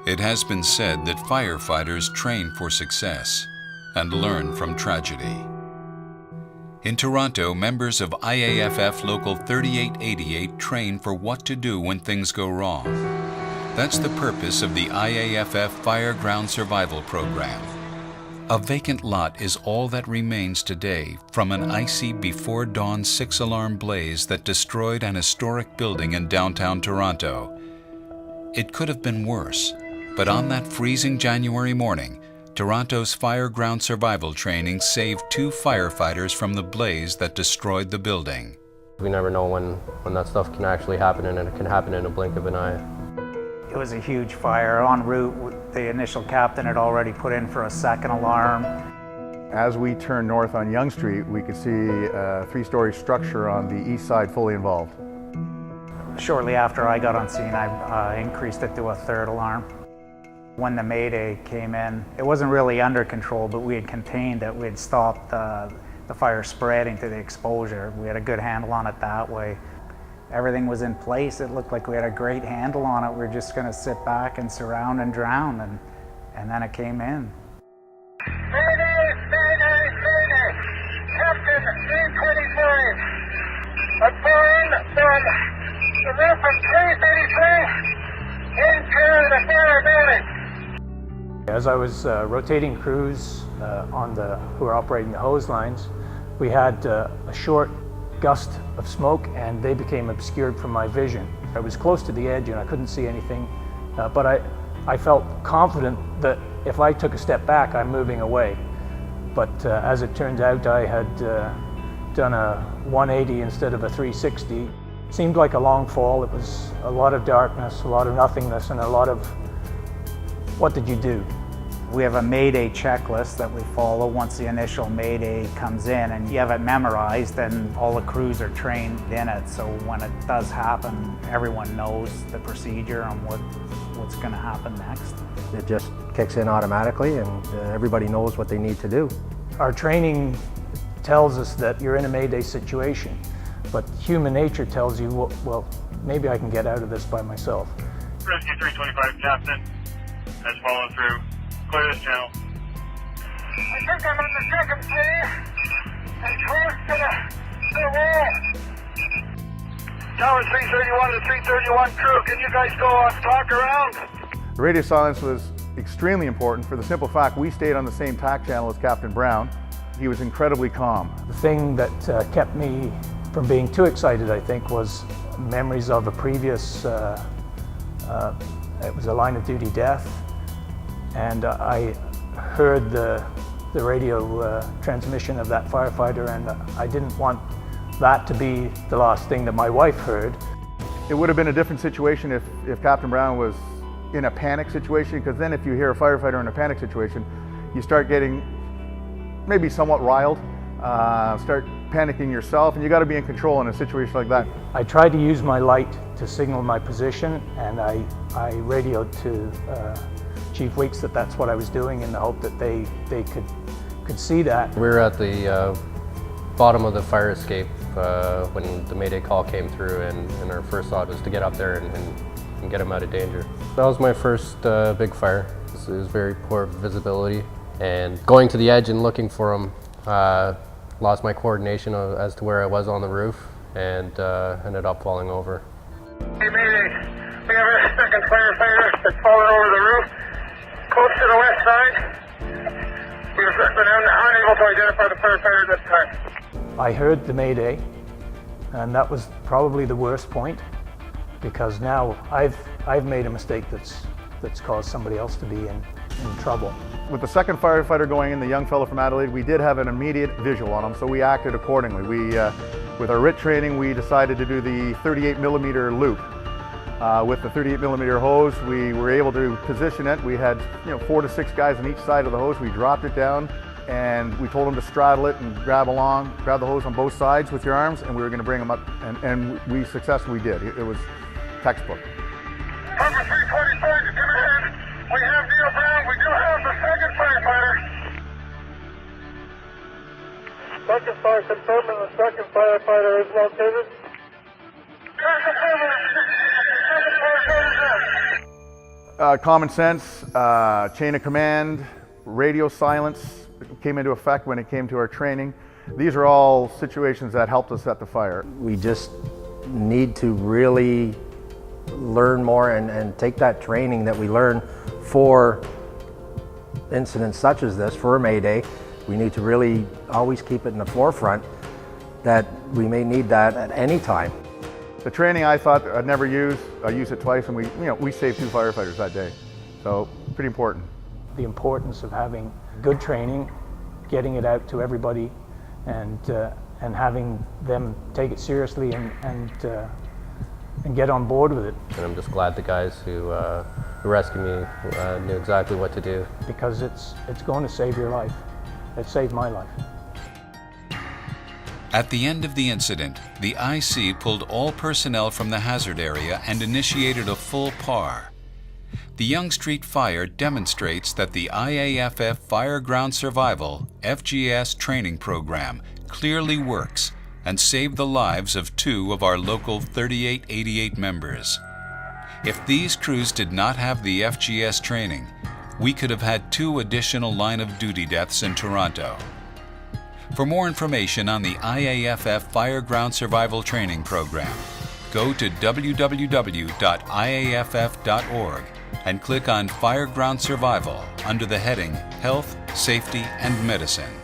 It has been said that firefighters train for success and learn from tragedy. In Toronto, members of IAFF Local 3888 train for what to do when things go wrong. That's the purpose of the IAFF Fire Ground Survival Program. A vacant lot is all that remains today from an icy before dawn 6-alarm blaze that destroyed an historic building in downtown Toronto. It could have been worse, but on that freezing January morning, Toronto's Fire Ground Survival Training saved 2 firefighters from the blaze that destroyed the building. We never know when that stuff can actually happen, and it can happen in a blink of an eye. It was a huge fire. En route, the initial captain had already put in for a second alarm. As we turned north on Yonge Street, we could see a 3-story structure on the east side fully involved. Shortly after I got on scene, I increased it to a 3rd alarm. When the Mayday came in, it wasn't really under control, but we had contained it. We had stopped the fire spreading to the exposure. We had a good handle on it that way. Everything was in place. It looked like we had a great handle on it. We were just going to sit back and surround and drown, and then it came in. Mayday, Mayday, Mayday! Captain C-25, a burn from the roof of 333 into the fire building. As I was rotating crews who were operating the hose lines, we had a short gust of smoke and they became obscured from my vision. I was close to the edge and I couldn't see anything, but I felt confident that if I took a step back, I'm moving away. But as it turns out, I had done a 180 instead of a 360. It seemed like a long fall. It was a lot of darkness, a lot of nothingness, and a lot of what did you do? We have a Mayday checklist that we follow once the initial Mayday comes in, and you have it memorized and all the crews are trained in it. So when it does happen, everyone knows the procedure and what's going to happen next. It just kicks in automatically and everybody knows what they need to do. Our training tells us that you're in a Mayday situation, but human nature tells you, well, maybe I can get out of this by myself. Rescue 325, Captain, has fallen through. Clear this channel. I think I'm on the second floor and close to the wall. Tower 331 to 331 crew, can you guys go talk around? The radio silence was extremely important for the simple fact we stayed on the same TAC channel as Captain Brown. He was incredibly calm. The thing that kept me from being too excited, I think, was memories of a previous, it was a line of duty death. And I heard the radio transmission of that firefighter, and I didn't want that to be the last thing that my wife heard. It would have been a different situation if Captain Brown was in a panic situation, because then if you hear a firefighter in a panic situation, you start getting maybe somewhat riled, start panicking yourself, and you got to be in control in a situation like that. I tried to use my light to signal my position, and I radioed to Chief Weeks that that's what I was doing in the hope that they could see that. We were at the bottom of the fire escape when the Mayday call came through, and our first thought was to get up there and get him out of danger. That was my first big fire. It was very poor visibility, and going to the edge and looking for him, lost my coordination as to where I was on the roof and ended up falling over. Hey, Mayday, we have a second firefighter that's fallen over the roof, close to the west side. We've been unable to identify the firefighter at this time. I heard the Mayday, and that was probably the worst point, because now I've made a mistake that's caused somebody else to be in trouble. With the second firefighter going in, the young fellow from Adelaide, we did have an immediate visual on him, so we acted accordingly. With our RIT training, we decided to do the 38mm loop. With the 38mm hose, we were able to position it. We had 4 to 6 guys on each side of the hose. We dropped it down and we told them to straddle it and grab the hose on both sides with your arms, and we were going to bring them up, and we successfully did. It was textbook. Number 325 to come in. We have Neil Brown. We do have the second firefighter. Second fire confirming the second firefighter is located. Common sense, chain of command, radio silence came into effect when it came to our training. These are all situations that helped us at the fire. We just need to really learn more and take that training that we learn for incidents such as this, for a Mayday. We need to really always keep it in the forefront that we may need that at any time. The training I thought I'd never use, I used it twice, and we saved 2 firefighters that day. So pretty important. The importance of having good training, getting it out to everybody, and having them take it seriously and get on board with it. And I'm just glad the guys who rescued me knew exactly what to do. Because it's going to save your life. It saved my life. At the end of the incident, the IC pulled all personnel from the hazard area and initiated a full PAR. The Yonge Street fire demonstrates that the IAFF Fire Ground Survival FGS training program clearly works and saved the lives of 2 of our local 3888 members. If these crews did not have the FGS training, we could have had 2 additional line of duty deaths in Toronto. For more information on the IAFF Fire Ground Survival Training Program, go to www.iaff.org and click on Fire Ground Survival under the heading Health, Safety, and Medicine.